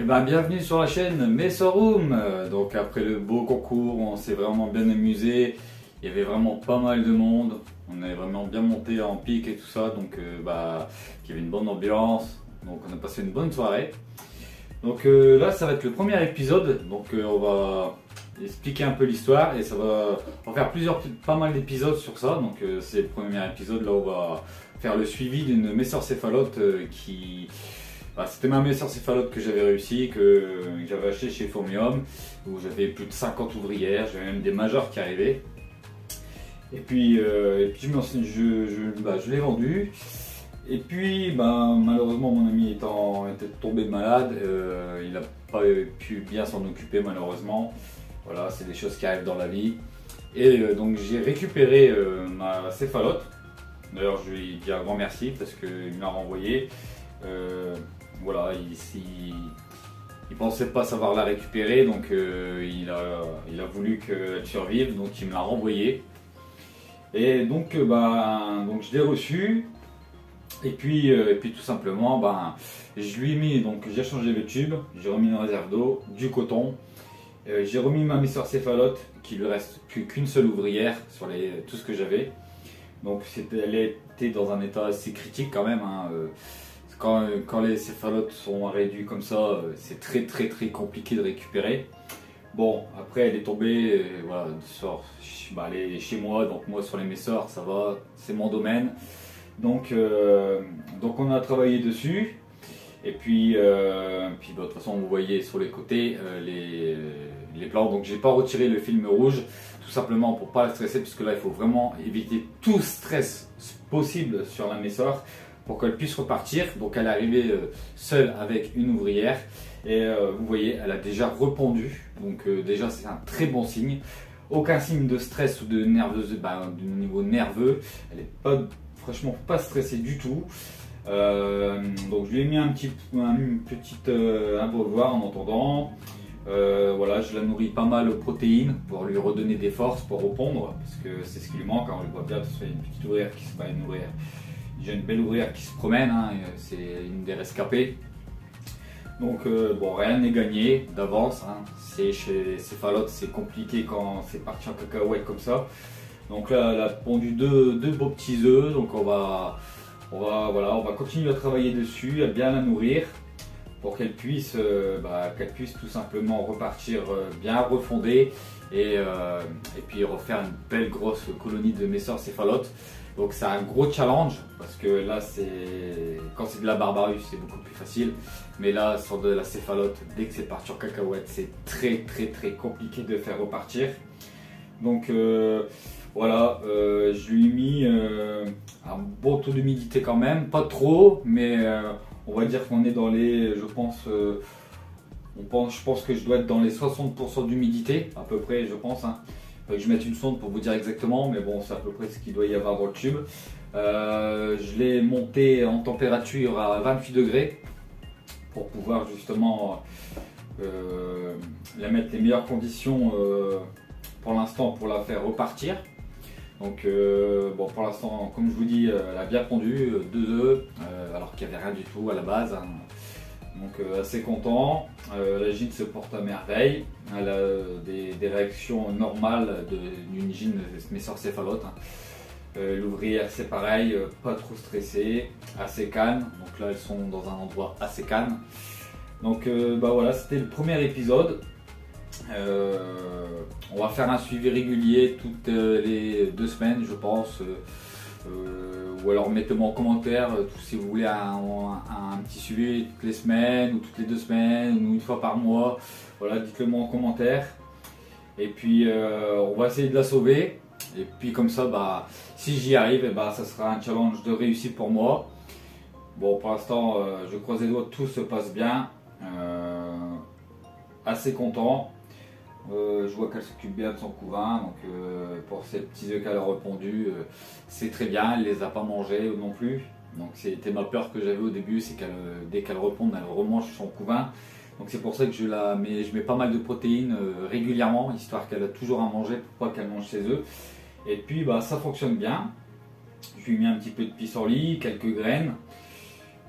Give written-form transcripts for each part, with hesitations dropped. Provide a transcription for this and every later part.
Eh ben, bienvenue sur la chaîne Messorum. Donc après le beau concours, on s'est vraiment bien amusé. Il y avait vraiment pas mal de monde. On est vraiment bien monté en pic et tout ça. Donc il y avait une bonne ambiance. Donc on a passé une bonne soirée. Donc là ça va être le premier épisode. Donc on va expliquer un peu l'histoire et on va faire pas mal d'épisodes sur ça. Donc c'est le premier épisode. Là on va faire le suivi d'une messorcéphalote qui... c'était ma messorcéphalote que j'avais réussi, que j'avais acheté chez Formium, où j'avais plus de 50 ouvrières, j'avais même des majors qui arrivaient. Et puis je l'ai vendu. Et puis malheureusement mon ami était tombé malade, il n'a pas pu bien s'en occuper malheureusement. Voilà, c'est des choses qui arrivent dans la vie. Et donc j'ai récupéré ma céphalote. D'ailleurs je lui dis un grand merci parce qu'il me l'a renvoyé. Voilà, il pensait pas savoir la récupérer, donc il a voulu qu'elle survive, donc il me l'a renvoyé. Et donc je l'ai reçu. Et puis tout simplement, je lui ai mis, donc j'ai changé le tube, j'ai remis une réserve d'eau, du coton. J'ai remis ma messorcéphalote, qui lui reste plus qu'une seule ouvrière sur tout ce que j'avais. Donc elle était dans un état assez critique quand même. Quand les céphalotes sont réduits comme ça, c'est très compliqué de récupérer. Bon, après elle est tombée, voilà, elle est chez moi, donc moi sur les messors ça va, c'est mon domaine. Donc on a travaillé dessus. Et puis de toute façon vous voyez sur les côtés les plans. Donc j'ai pas retiré le film rouge, tout simplement pour pas stresser, puisque là il faut vraiment éviter tout stress possible sur la messor pour qu'elle puisse repartir. Donc elle est arrivée seule avec une ouvrière et vous voyez elle a déjà repondu. Donc déjà c'est un très bon signe. Aucun signe de stress ou de nerveuse, du niveau nerveux. Elle est franchement pas stressée du tout. Donc je lui ai mis un petit abreuvoir en attendant. Voilà, je la nourris pas mal aux protéines pour lui redonner des forces pour repondre, parce que c'est ce qui lui manque. On le voit bien, c'est une petite ouvrière j'ai une belle ouvrière qui se promène, c'est une des rescapées. Donc rien n'est gagné d'avance. Chez les céphalotes c'est compliqué quand c'est parti en cacahuète comme ça. Donc là elle a pondu deux beaux petits œufs, donc on va continuer à travailler dessus, à bien la nourrir pour qu'elle puisse tout simplement repartir bien refondée et puis refaire une belle grosse colonie de messorcéphalotes. Donc c'est un gros challenge, parce que là quand c'est de la barbarus c'est beaucoup plus facile, mais là sur de la céphalote, dès que c'est parti en cacahuète, c'est très compliqué de faire repartir. Donc voilà, je lui ai mis un bon taux d'humidité quand même, pas trop, mais on va dire qu'on est dans les, je pense que je dois être dans les 60% d'humidité à peu près, je pense. Faut que je mette une sonde pour vous dire exactement, mais bon, c'est à peu près ce qu'il doit y avoir dans le tube. Je l'ai monté en température à 28 degrés pour pouvoir justement la mettre les meilleures conditions pour l'instant pour la faire repartir. Donc pour l'instant, comme je vous dis, elle a bien pondu 2 œufs alors qu'il n'y avait rien du tout à la base. Donc assez content. La gîte se porte à merveille. Elle a des réactions normales d'une gîte messorcéphalote. L'ouvrière c'est pareil, pas trop stressée, assez calme. Donc là elles sont dans un endroit assez calme. Donc voilà, c'était le premier épisode. On va faire un suivi régulier toutes les 2 semaines je pense. Ou alors mettez-moi en commentaire si vous voulez un petit suivi toutes les semaines ou toutes les 2 semaines ou une fois par mois. Voilà, dites-le moi en commentaire. Et puis on va essayer de la sauver. Et puis comme ça, si j'y arrive, ça sera un challenge de réussite pour moi. Bon, pour l'instant, je croise les doigts, tout se passe bien. Assez content. Je vois qu'elle s'occupe bien de son couvain, donc pour ces petits œufs qu'elle a repondus, c'est très bien. Elle les a pas mangés non plus, donc c'était ma peur que j'avais au début, c'est dès qu'elle reponde, elle remange son couvain. Donc c'est pour ça que je mets pas mal de protéines régulièrement, histoire qu'elle a toujours à manger pour pas qu'elle mange ses œufs. Et puis ça fonctionne bien. Je lui ai mis un petit peu de pissenlit, quelques graines.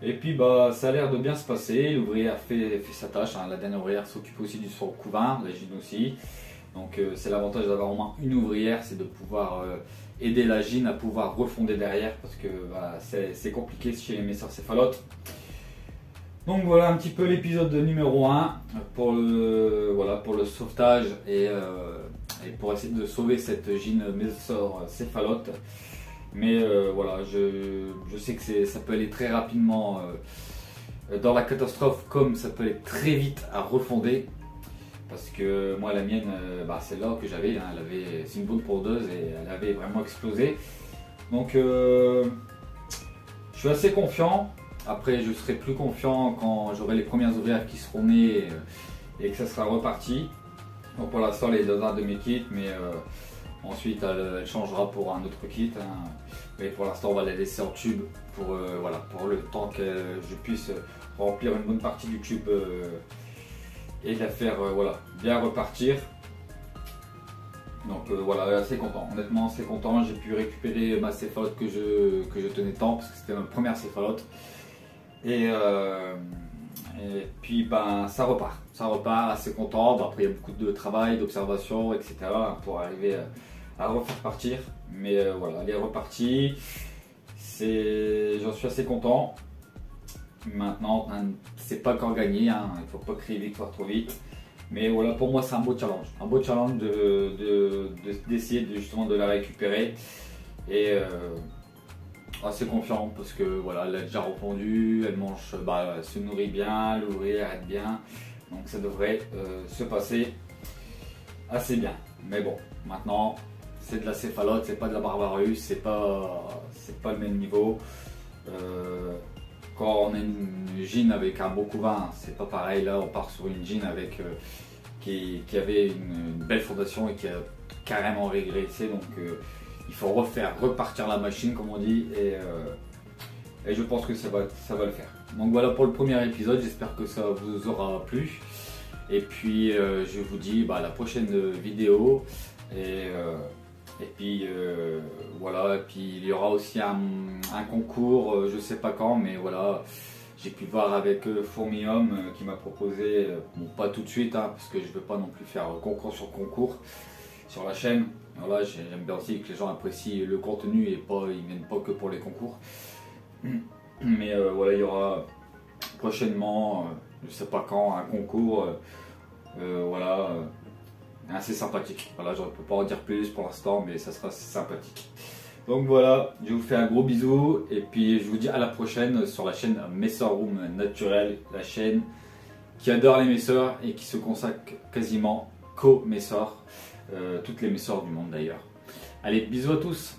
Et puis bah ça a l'air de bien se passer, l'ouvrière fait sa tâche, hein. La dernière ouvrière s'occupe aussi du son couvain, la gine aussi. Donc c'est l'avantage d'avoir au moins une ouvrière, c'est de pouvoir aider la gine à pouvoir refonder derrière, parce que bah, c'est compliqué chez les messeurs céphalotes. Donc voilà un petit peu l'épisode numéro 1 pour le sauvetage et pour essayer de sauver cette gine messeur céphalote. Mais voilà, je sais que ça peut aller très rapidement dans la catastrophe, comme ça peut aller très vite à refonder. Parce que moi la mienne, celle-là que j'avais, hein, c'est une bonne pondeuse et elle avait vraiment explosé. Donc je suis assez confiant. Après je serai plus confiant quand j'aurai les premières ouvrières qui seront nées et que ça sera reparti. Donc pour l'instant elle est dans un de mes kits, mais ensuite elle changera pour un autre kit, hein. Mais pour l'instant on va la laisser en tube pour le temps que je puisse remplir une bonne partie du tube et la faire bien repartir. Donc voilà, assez content, honnêtement assez content. J'ai pu récupérer ma céphalote que je tenais tant, parce que c'était ma première céphalote. Et puis ça repart, assez content. Bon, après il y a beaucoup de travail, d'observation, etc. pour arriver à refaire partir. Mais voilà, elle est repartie. J'en suis assez content. Maintenant, c'est pas encore gagné, hein. Il ne faut pas crier victoire trop vite. Mais voilà, pour moi c'est un beau challenge d'essayer justement de la récupérer. Et assez confiant parce que voilà, elle a déjà répondu, elle mange, elle se nourrit bien, l'ouvrière aide bien, donc ça devrait se passer assez bien. Mais bon, maintenant c'est de la céphalote, c'est pas de la barbarusse, c'est pas le même niveau. Quand on a une gine avec un beau couvain, c'est pas pareil. Là on part sur une gine avec qui avait une belle fondation et qui a carrément régressé, donc il faut repartir la machine comme on dit, et je pense que ça va le faire. Donc voilà pour le premier épisode, j'espère que ça vous aura plu. Et puis je vous dis à la prochaine vidéo. Et puis voilà, et puis il y aura aussi un concours, je sais pas quand, mais voilà, j'ai pu voir avec Fourmium qui m'a proposé, bon pas tout de suite, hein, parce que je veux pas non plus faire concours sur concours sur la chaîne. Voilà, j'aime bien aussi que les gens apprécient le contenu et ils viennent pas que pour les concours. Mais voilà, il y aura prochainement, je sais pas quand, un concours, assez sympathique. Voilà, je ne peux pas en dire plus pour l'instant, mais ça sera sympathique. Donc voilà, je vous fais un gros bisou et puis je vous dis à la prochaine sur la chaîne Messer Room Naturel, la chaîne qui adore les messeurs et qui se consacre quasiment qu'aux messeurs, toutes les messeurs du monde d'ailleurs. Allez, bisous à tous.